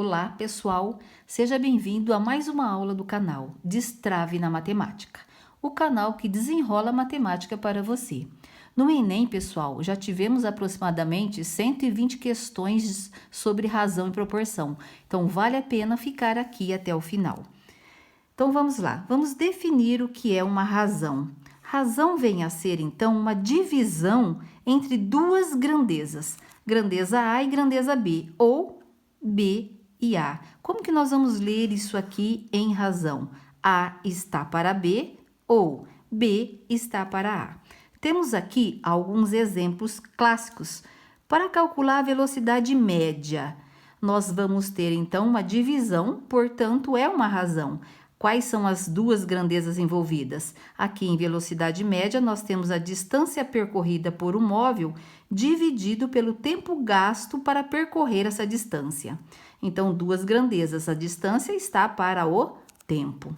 Olá, pessoal! Seja bem-vindo a mais uma aula do canal Destrave na Matemática, o canal que desenrola a matemática para você. No Enem, pessoal, já tivemos aproximadamente 120 questões sobre razão e proporção, então vale a pena ficar aqui até o final. Então vamos lá, vamos definir o que é uma razão. Razão vem a ser, então, uma divisão entre duas grandezas, grandeza A e grandeza B, ou B e A. Como que nós vamos ler isso aqui em razão? A está para B ou B está para A. Temos aqui alguns exemplos clássicos. Para calcular a velocidade média, nós vamos ter, então, uma divisão, portanto, é uma razão. Quais são as duas grandezas envolvidas? Aqui em velocidade média, nós temos a distância percorrida por um móvel dividido pelo tempo gasto para percorrer essa distância. Então, duas grandezas, a distância está para o tempo.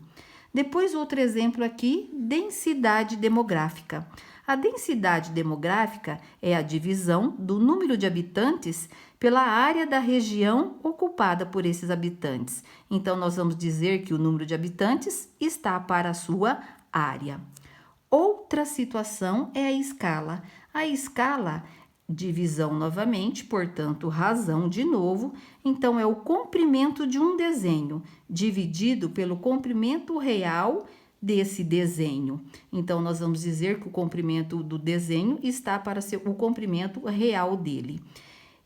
Depois, outro exemplo aqui, densidade demográfica. A densidade demográfica é a divisão do número de habitantes pela área da região ocupada por esses habitantes. Então, nós vamos dizer que o número de habitantes está para a sua área. Outra situação é a escala. A escala, divisão novamente, portanto, razão de novo. Então, é o comprimento de um desenho dividido pelo comprimento real desse desenho. Então, nós vamos dizer que o comprimento do desenho está para o comprimento real dele.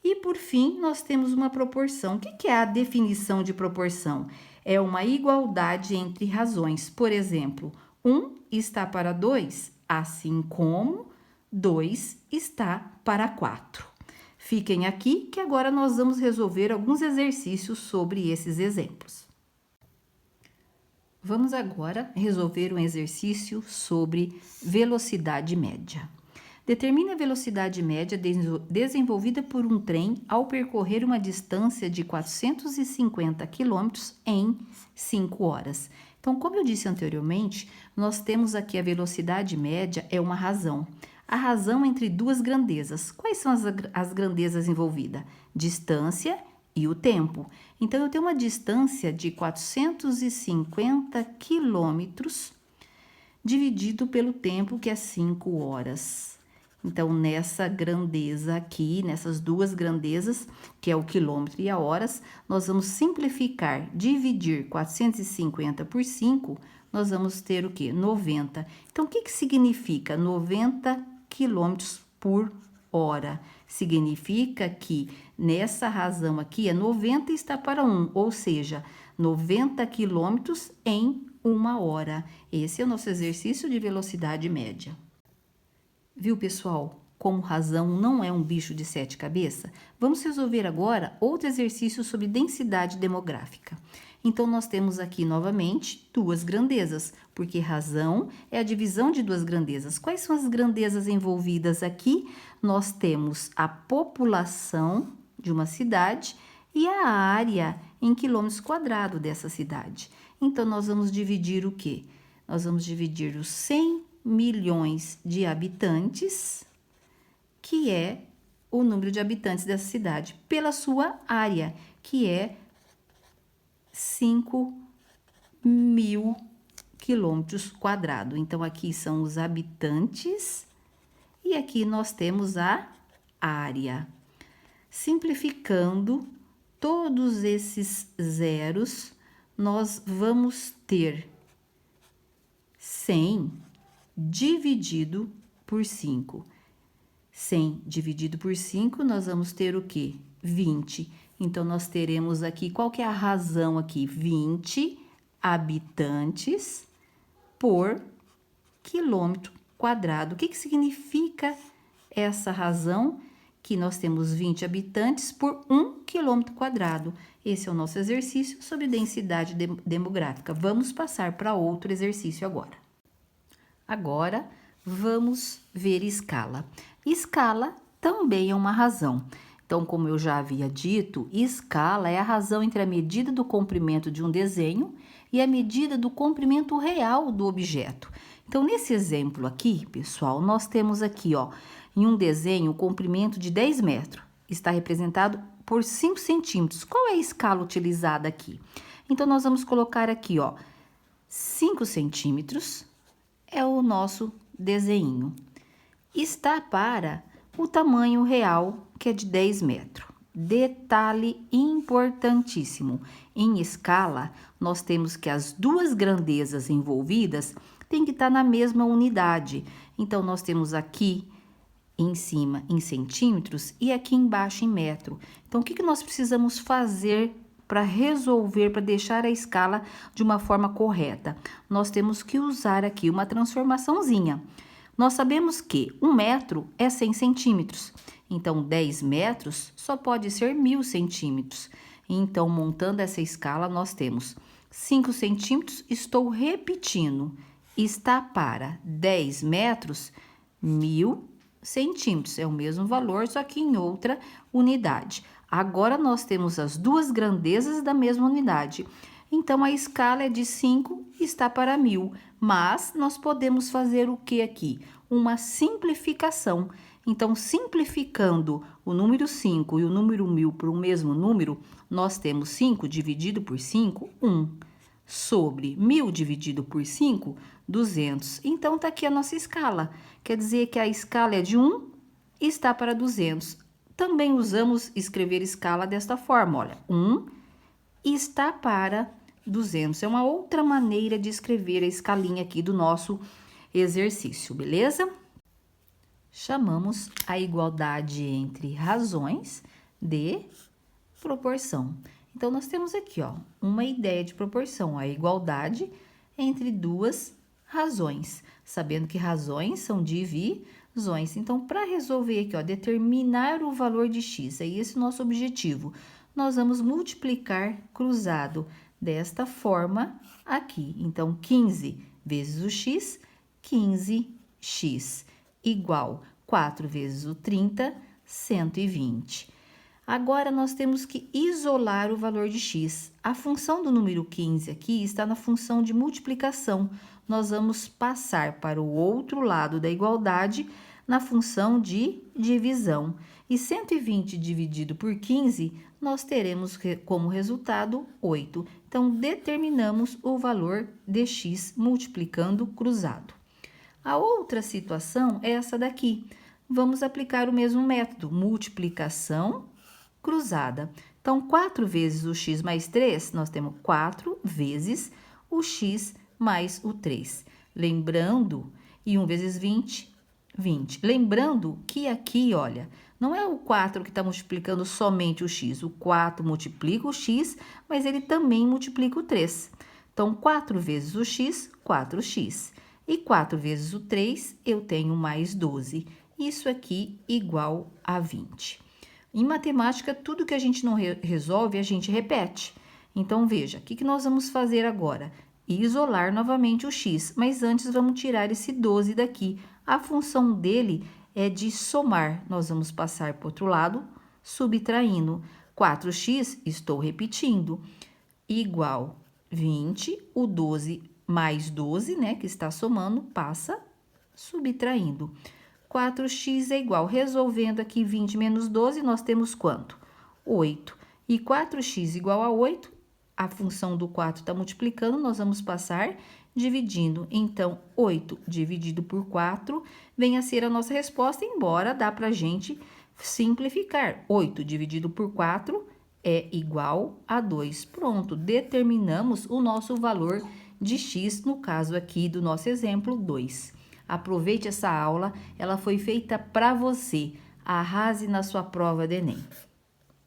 E, por fim, nós temos uma proporção. O que é a definição de proporção? É uma igualdade entre razões. Por exemplo, 1 está para 2, assim como 2 está para 4. Fiquem aqui que agora nós vamos resolver alguns exercícios sobre esses exemplos. Vamos agora resolver um exercício sobre velocidade média. Determine a velocidade média desenvolvida por um trem ao percorrer uma distância de 450 km em 5 horas. Então, como eu disse anteriormente, nós temos aqui a velocidade média é uma razão. A razão entre duas grandezas. Quais são as grandezas envolvidas? Distância e o tempo. Então, eu tenho uma distância de 450 quilômetros dividido pelo tempo, que é 5 horas. Então, nessa grandeza aqui, nessas duas grandezas, que é o quilômetro e a horas, nós vamos simplificar, dividir 450 por 5, nós vamos ter o quê? 90. Então, o que significa 90 quilômetros por hora? Significa que nessa razão aqui é 90 está para 1, ou seja, 90 quilômetros em 1 hora. Esse é o nosso exercício de velocidade média. Viu, pessoal? Como razão não é um bicho de 7 cabeças, vamos resolver agora outro exercício sobre densidade demográfica. Então, nós temos aqui novamente duas grandezas, porque razão é a divisão de duas grandezas. Quais são as grandezas envolvidas aqui? Nós temos a população de uma cidade e a área em quilômetros quadrados dessa cidade. Então, nós vamos dividir o quê? Nós vamos dividir os 100 milhões de habitantes, que é o número de habitantes dessa cidade, pela sua área, que é 5.000 quilômetros quadrados. Então, aqui são os habitantes e aqui nós temos a área. Simplificando todos esses zeros, nós vamos ter 100 dividido por 5. 100 dividido por 5, nós vamos ter o quê? 20. Então, nós teremos aqui, qual que é a razão aqui? 20 habitantes por quilômetro quadrado. O que significa essa razão? Que nós temos 20 habitantes por 1 quilômetro quadrado. Esse é o nosso exercício sobre densidade demográfica. Vamos passar para outro exercício agora. Agora, vamos ver escala. Escala também é uma razão. Então, como eu já havia dito, escala é a razão entre a medida do comprimento de um desenho e a medida do comprimento real do objeto. Então, nesse exemplo aqui, pessoal, nós temos aqui, ó, em um desenho, o comprimento de 10 metros. Está representado por 5 centímetros. Qual é a escala utilizada aqui? Então, nós vamos colocar aqui, ó, 5 centímetros é o nosso desenho. Está para o tamanho real, que é de 10 metros. Detalhe importantíssimo: em escala, nós temos que as duas grandezas envolvidas têm que estar na mesma unidade. Então, nós temos aqui em cima em centímetros e aqui embaixo em metro. Então, o que nós precisamos fazer para resolver, para deixar a escala de uma forma correta? Nós temos que usar aqui uma transformaçãozinha. Nós sabemos que 1 metro é 100 centímetros. Então, 10 metros só pode ser 1000 centímetros. Então, montando essa escala, nós temos 5 centímetros, estou repetindo, está para 10 metros, 1000 centímetros. É o mesmo valor, só que em outra unidade. Agora, nós temos as duas grandezas da mesma unidade. Então, a escala é de 5, está para 1000. Mas, nós podemos fazer o que aqui? Uma simplificação. Então, simplificando o número 5 e o número 1000 para o mesmo número, nós temos 5 dividido por 5, 1. Sobre 1000 dividido por 5, 200. Então, tá aqui a nossa escala. Quer dizer que a escala é de 1 e está para 200. Também usamos escrever escala desta forma, olha. 1 está para 200. É uma outra maneira de escrever a escalinha aqui do nosso exercício, beleza? Chamamos a igualdade entre razões de proporção. Então, nós temos aqui, ó, uma ideia de proporção, a igualdade entre duas razões, sabendo que razões são divisões. Então, para resolver aqui, ó, determinar o valor de x, é esse o nosso objetivo. Nós vamos multiplicar cruzado desta forma aqui. Então, 15 vezes o x, 15x, igual 4 vezes o 30, 120. Agora, nós temos que isolar o valor de x. A função do número 15 aqui está na função de multiplicação. Nós vamos passar para o outro lado da igualdade na função de divisão. E 120 dividido por 15, nós teremos como resultado 8. Então, determinamos o valor de x multiplicando cruzado. A outra situação é essa daqui. Vamos aplicar o mesmo método, multiplicação cruzada. Então, 4 vezes o x mais 3, nós temos 4 vezes o x mais o 3. Lembrando, e 1 vezes 20, 20. Lembrando que aqui, olha, não é o 4 que está multiplicando somente o x. O 4 multiplica o x, mas ele também multiplica o 3. Então, 4 vezes o x, 4x. E 4 vezes o 3, eu tenho mais 12. Isso aqui igual a 20. Em matemática, tudo que a gente não resolve, a gente repete. Então, veja, o que nós vamos fazer agora? Isolar novamente o x, mas antes vamos tirar esse 12 daqui. A função dele é de somar. Nós vamos passar para o outro lado, subtraindo. 4x, estou repetindo, igual 20, o 12 mais 12, né, que está somando, passa subtraindo. 4x é igual, resolvendo aqui 20 menos 12, nós temos quanto? 8. E 4x igual a 8, a função do 4 está multiplicando, nós vamos passar dividindo. Então, 8 dividido por 4 vem a ser a nossa resposta, embora dá para a gente simplificar. 8 dividido por 4 é igual a 2. Pronto, determinamos o nosso valor de x, no caso aqui do nosso exemplo, 2. Aproveite essa aula, ela foi feita para você. Arrase na sua prova do Enem.